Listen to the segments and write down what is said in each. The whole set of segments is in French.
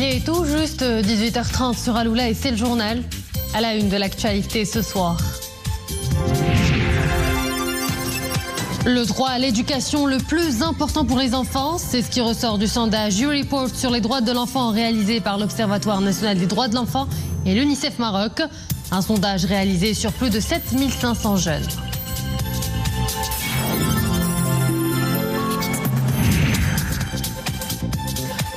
Il est tout juste 18h30 sur Aloula et c'est le journal. À la une de l'actualité ce soir. Le droit à l'éducation le plus important pour les enfants, c'est ce qui ressort du sondage YouReport sur les droits de l'enfant réalisé par l'Observatoire national des droits de l'enfant et l'UNICEF Maroc. Un sondage réalisé sur plus de 7500 jeunes.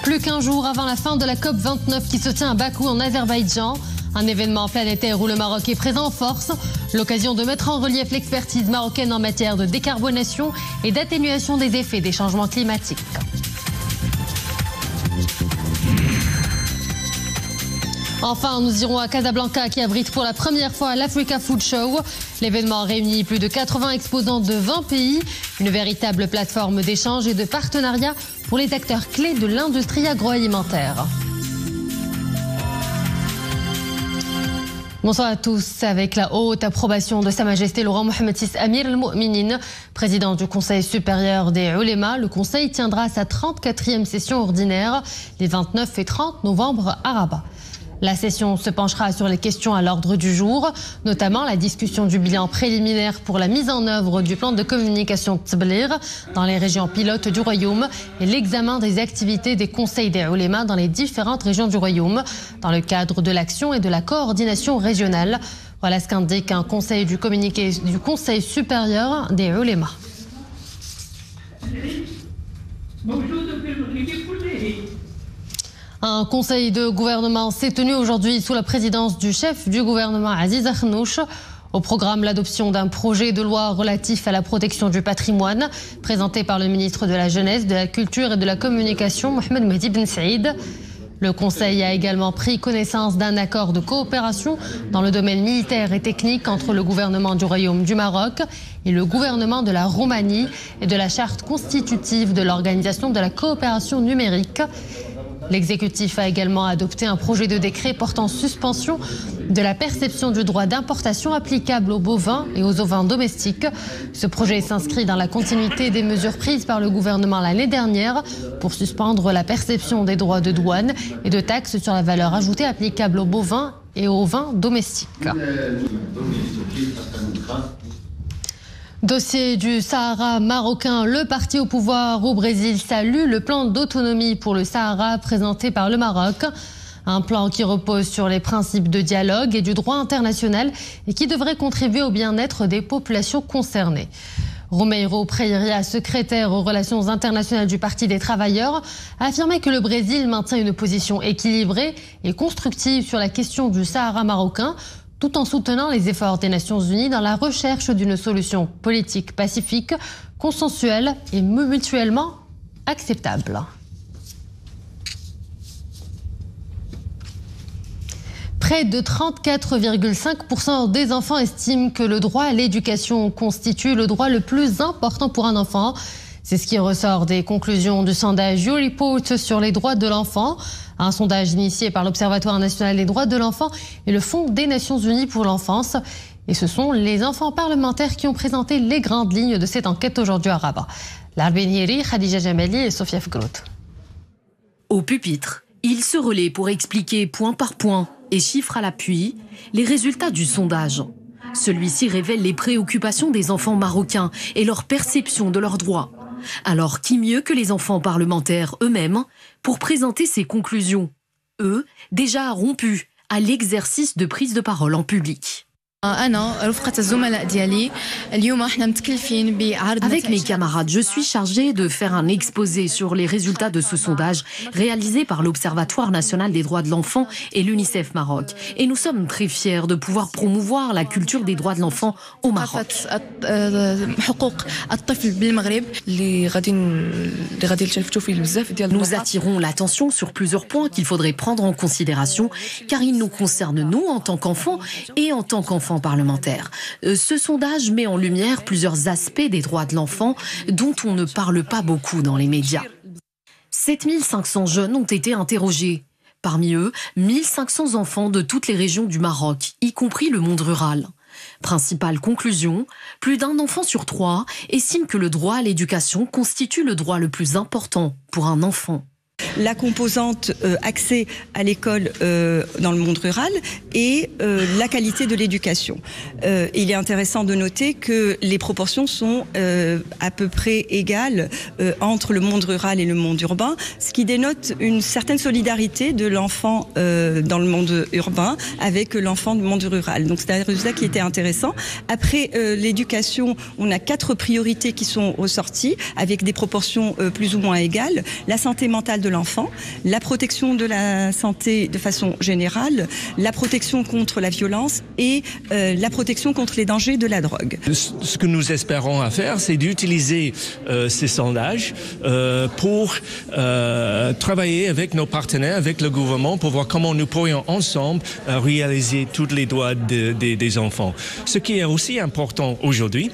Plus qu'un jour avant la fin de la COP29 qui se tient à Bakou en Azerbaïdjan, un événement planétaire où le Maroc est présent en force, l'occasion de mettre en relief l'expertise marocaine en matière de décarbonation et d'atténuation des effets des changements climatiques. Enfin, nous irons à Casablanca qui abrite pour la première fois l'Africa Food Show. L'événement réunit plus de 80 exposants de 20 pays, une véritable plateforme d'échange et de partenariat pour les acteurs clés de l'industrie agroalimentaire. Bonsoir à tous. Avec la haute approbation de Sa Majesté Laurent Mohamed VI Amir al-Mu'minin, président du Conseil supérieur des Oulémas, le Conseil tiendra sa 34e session ordinaire les 29 et 30 novembre à Rabat. La session se penchera sur les questions à l'ordre du jour, notamment la discussion du bilan préliminaire pour la mise en œuvre du plan de communication Tblir dans les régions pilotes du Royaume et l'examen des activités des conseils des Oulémas dans les différentes régions du Royaume dans le cadre de l'action et de la coordination régionale. Voilà ce qu'indique un conseil du communiqué du Conseil supérieur des Oulémas. Un conseil de gouvernement s'est tenu aujourd'hui sous la présidence du chef du gouvernement Aziz Akhnouch. Au programme, l'adoption d'un projet de loi relatif à la protection du patrimoine, présenté par le ministre de la Jeunesse, de la Culture et de la Communication, Mohamed Mehdi Ben Saïd. Le Conseil a également pris connaissance d'un accord de coopération dans le domaine militaire et technique entre le gouvernement du Royaume du Maroc et le gouvernement de la Roumanie et de la charte constitutive de l'Organisation de la coopération numérique. L'exécutif a également adopté un projet de décret portant suspension de la perception du droit d'importation applicable aux bovins et aux ovins domestiques. Ce projet s'inscrit dans la continuité des mesures prises par le gouvernement l'année dernière pour suspendre la perception des droits de douane et de taxes sur la valeur ajoutée applicable aux bovins et aux vins domestiques. Dossier du Sahara marocain, le parti au pouvoir au Brésil salue le plan d'autonomie pour le Sahara présenté par le Maroc. Un plan qui repose sur les principes de dialogue et du droit international et qui devrait contribuer au bien-être des populations concernées. Romeiro Preiria, secrétaire aux relations internationales du Parti des travailleurs, a affirmé que le Brésil maintient une position équilibrée et constructive sur la question du Sahara marocain, tout en soutenant les efforts des Nations Unies dans la recherche d'une solution politique pacifique, consensuelle et mutuellement acceptable. Près de 34,5% des enfants estiment que le droit à l'éducation constitue le droit le plus important pour un enfant. C'est ce qui ressort des conclusions du sondage YouReport sur les droits de l'enfant, un sondage initié par l'Observatoire national des droits de l'enfant et le Fonds des Nations Unies pour l'enfance. Et ce sont les enfants parlementaires qui ont présenté les grandes lignes de cette enquête aujourd'hui à Rabat. Larbenieri, Khadija Jamali et Sofia Fgrout. Au pupitre, ils se relaient pour expliquer point par point et chiffres à l'appui les résultats du sondage. Celui-ci révèle les préoccupations des enfants marocains et leur perception de leurs droits. Alors, qui mieux que les enfants parlementaires eux-mêmes pour présenter ces conclusions? Eux, déjà rompus à l'exercice de prise de parole en public. Avec mes camarades, je suis chargée de faire un exposé sur les résultats de ce sondage réalisé par l'Observatoire national des droits de l'enfant et l'UNICEF Maroc. Et nous sommes très fiers de pouvoir promouvoir la culture des droits de l'enfant au Maroc. Nous attirons l'attention sur plusieurs points qu'il faudrait prendre en considération car ils nous concernent nous en tant qu'enfants et en tant qu'enfants parlementaires. Ce sondage met en lumière plusieurs aspects des droits de l'enfant dont on ne parle pas beaucoup dans les médias. 7500 jeunes ont été interrogés. Parmi eux, 1500 enfants de toutes les régions du Maroc, y compris le monde rural. Principale conclusion, plus d'un enfant sur 3 estime que le droit à l'éducation constitue le droit le plus important pour un enfant. la composante accès à l'école dans le monde rural et la qualité de l'éducation. Il est intéressant de noter que les proportions sont à peu près égales entre le monde rural et le monde urbain, ce qui dénote une certaine solidarité de l'enfant dans le monde urbain avec l'enfant du monde rural. Donc c'est un résultat qui était intéressant. Après l'éducation, on a 4 priorités qui sont ressorties avec des proportions plus ou moins égales. La santé mentale de l'enfant, la protection de la santé de façon générale, la protection contre la violence et la protection contre les dangers de la drogue. Ce que nous espérons à faire, c'est d'utiliser ces sondages pour travailler avec nos partenaires, avec le gouvernement, pour voir comment nous pourrions ensemble réaliser tous les droits des enfants. Ce qui est aussi important aujourd'hui,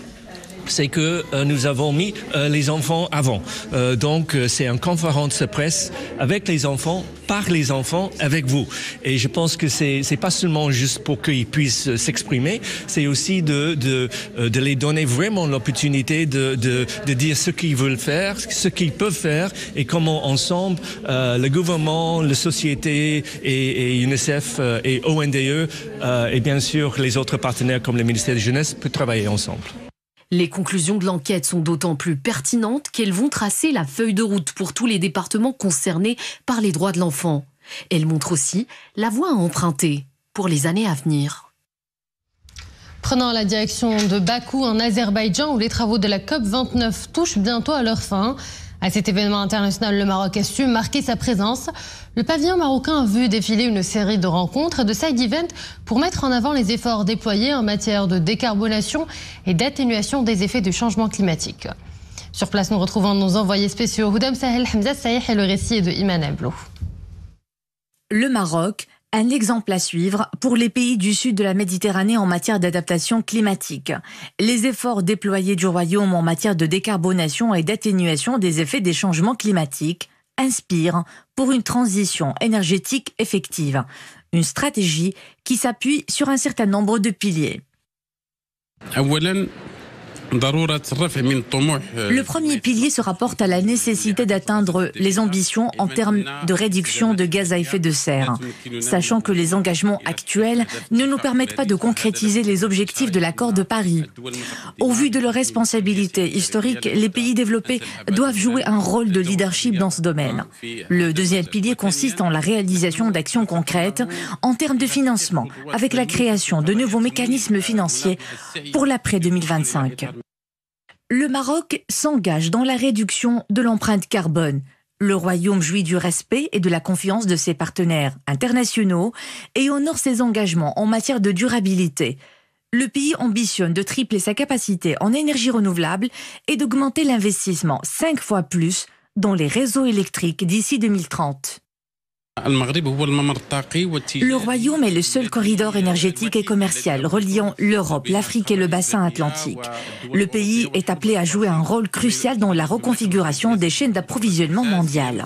c'est que nous avons mis les enfants avant. Donc c'est une conférence de presse avec les enfants, par les enfants, avec vous. Et je pense que c'est pas seulement juste pour qu'ils puissent s'exprimer, c'est aussi de les donner vraiment l'opportunité de dire ce qu'ils veulent faire, ce qu'ils peuvent faire et comment ensemble le gouvernement, la société et UNICEF et ONDE et bien sûr les autres partenaires comme le ministère de la Jeunesse peuvent travailler ensemble. Les conclusions de l'enquête sont d'autant plus pertinentes qu'elles vont tracer la feuille de route pour tous les départements concernés par les droits de l'enfant. Elles montrent aussi la voie à emprunter pour les années à venir. Prenant la direction de Bakou en Azerbaïdjan où les travaux de la COP29 touchent bientôt à leur fin. À cet événement international, le Maroc a su marquer sa présence. Le pavillon marocain a vu défiler une série de rencontres et de side events pour mettre en avant les efforts déployés en matière de décarbonation et d'atténuation des effets du changement climatique. Sur place, nous retrouvons nos envoyés spéciaux Houdam Sahel, Hamza Saïh et le récit est de Iman Ablou. Le Maroc, un exemple à suivre pour les pays du sud de la Méditerranée en matière d'adaptation climatique. Les efforts déployés du Royaume en matière de décarbonation et d'atténuation des effets des changements climatiques inspirent pour une transition énergétique effective. Une stratégie qui s'appuie sur un certain nombre de piliers. Le premier pilier se rapporte à la nécessité d'atteindre les ambitions en termes de réduction de gaz à effet de serre, sachant que les engagements actuels ne nous permettent pas de concrétiser les objectifs de l'accord de Paris. Au vu de leurs responsabilités historiques, les pays développés doivent jouer un rôle de leadership dans ce domaine. Le deuxième pilier consiste en la réalisation d'actions concrètes en termes de financement, avec la création de nouveaux mécanismes financiers pour l'après 2025. Le Maroc s'engage dans la réduction de l'empreinte carbone. Le Royaume jouit du respect et de la confiance de ses partenaires internationaux et honore ses engagements en matière de durabilité. Le pays ambitionne de tripler sa capacité en énergie renouvelable et d'augmenter l'investissement 5 fois plus dans les réseaux électriques d'ici 2030. Le Royaume est le seul corridor énergétique et commercial reliant l'Europe, l'Afrique et le bassin atlantique. Le pays est appelé à jouer un rôle crucial dans la reconfiguration des chaînes d'approvisionnement mondiales.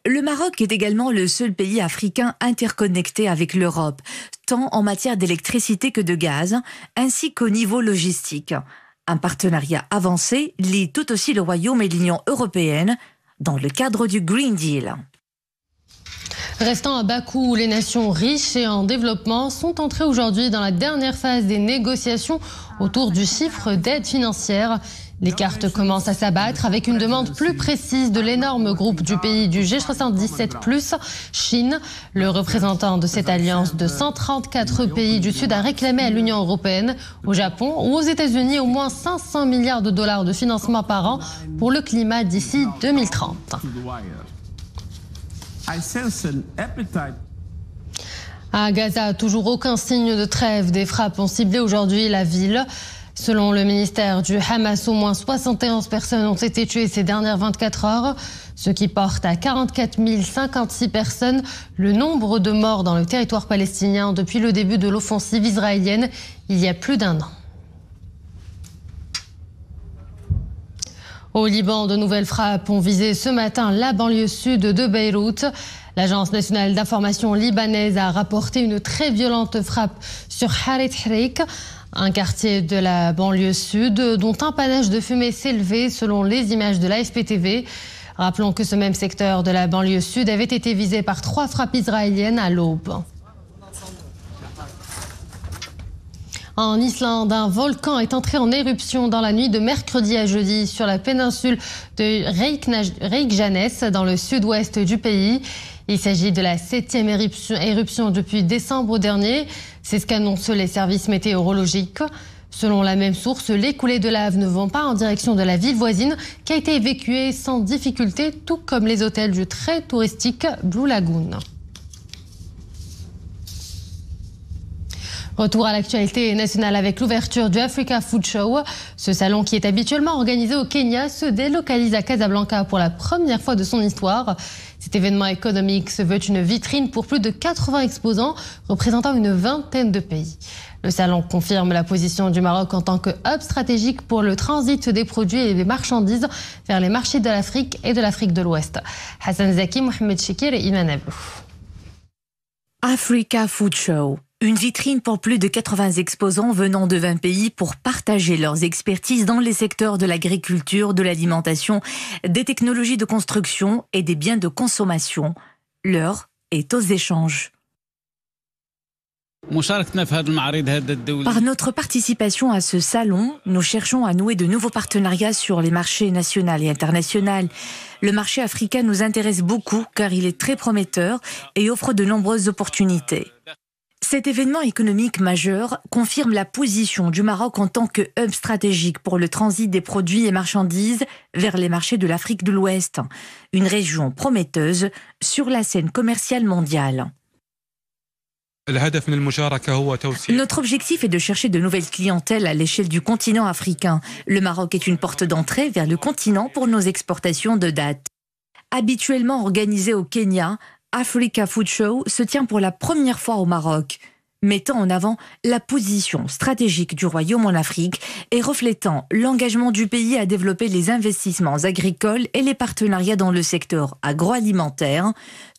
Le Maroc est également le seul pays africain interconnecté avec l'Europe, tant en matière d'électricité que de gaz, ainsi qu'au niveau logistique. Un partenariat avancé lie tout aussi le Royaume et l'Union européenne dans le cadre du Green Deal. Restant à Bakou, où les nations riches et en développement sont entrées aujourd'hui dans la dernière phase des négociations autour du chiffre d'aide financière. Les cartes commencent à s'abattre avec une demande plus précise de l'énorme groupe du pays du G77+, Chine. Le représentant de cette alliance de 134 pays du Sud a réclamé à l'Union européenne, au Japon ou aux États-Unis au moins 500 milliards de dollars de financement par an pour le climat d'ici 2030. À Gaza, toujours aucun signe de trêve. Des frappes ont ciblé aujourd'hui la ville. Selon le ministère du Hamas, au moins 71 personnes ont été tuées ces dernières 24 heures, ce qui porte à 44 056 personnes le nombre de morts dans le territoire palestinien depuis le début de l'offensive israélienne il y a plus d'un an. Au Liban, de nouvelles frappes ont visé ce matin la banlieue sud de Beyrouth. L'Agence nationale d'information libanaise a rapporté une très violente frappe sur Harit Hrik, un quartier de la banlieue sud dont un panache de fumée s'élevait selon les images de l'AFP TV. Rappelons que ce même secteur de la banlieue sud avait été visé par 3 frappes israéliennes à l'aube. En Islande, un volcan est entré en éruption dans la nuit de mercredi à jeudi sur la péninsule de Reykjanes, dans le sud-ouest du pays. Il s'agit de la 7e éruption depuis décembre dernier. C'est ce qu'annoncent les services météorologiques. Selon la même source, les coulées de lave ne vont pas en direction de la ville voisine, qui a été évacuée sans difficulté, tout comme les hôtels du très touristique Blue Lagoon. Retour à l'actualité nationale avec l'ouverture du Africa Food Show. Ce salon, qui est habituellement organisé au Kenya, se délocalise à Casablanca pour la première fois de son histoire. Cet événement économique se veut une vitrine pour plus de 80 exposants représentant une vingtaine de pays. Le salon confirme la position du Maroc en tant que hub stratégique pour le transit des produits et des marchandises vers les marchés de l'Afrique et de l'Afrique de l'Ouest. Hassan Zaki, Mohamed Chekir et Iman Abou. Africa Food Show. Une vitrine pour plus de 80 exposants venant de 20 pays pour partager leurs expertises dans les secteurs de l'agriculture, de l'alimentation, des technologies de construction et des biens de consommation. L'heure est aux échanges. Par notre participation à ce salon, nous cherchons à nouer de nouveaux partenariats sur les marchés nationaux et internationaux. Le marché africain nous intéresse beaucoup car il est très prometteur et offre de nombreuses opportunités. Cet événement économique majeur confirme la position du Maroc en tant que hub stratégique pour le transit des produits et marchandises vers les marchés de l'Afrique de l'Ouest, une région prometteuse sur la scène commerciale mondiale. Notre objectif est de chercher de nouvelles clientèles à l'échelle du continent africain. Le Maroc est une porte d'entrée vers le continent pour nos exportations de dattes. Habituellement organisé au Kenya, Africa Food Show se tient pour la première fois au Maroc, mettant en avant la position stratégique du royaume en Afrique et reflétant l'engagement du pays à développer les investissements agricoles et les partenariats dans le secteur agroalimentaire,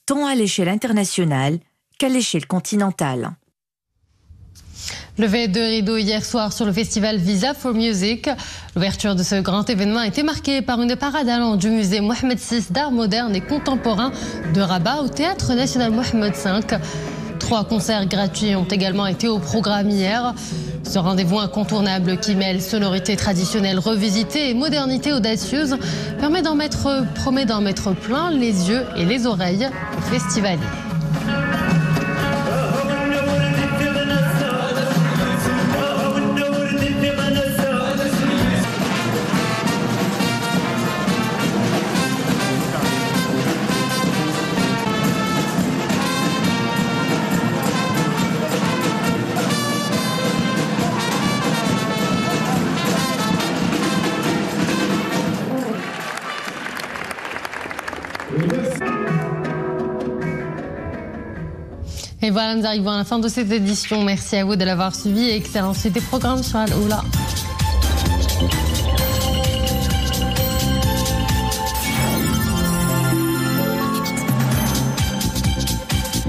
tant à l'échelle internationale qu'à l'échelle continentale. Levée de rideau hier soir sur le festival Visa for Music. L'ouverture de ce grand événement a été marquée par une parade allant du musée Mohamed VI d'art moderne et contemporain de Rabat au théâtre national Mohamed V. 3 concerts gratuits ont également été au programme hier. Ce rendez-vous incontournable qui mêle sonorités traditionnelles revisitées et modernité audacieuse promet d'en mettre plein les yeux et les oreilles aux festivaliers. Et voilà, nous arrivons à la fin de cette édition. Merci à vous de l'avoir suivi et excellente suite des programmes sur Al-Oula.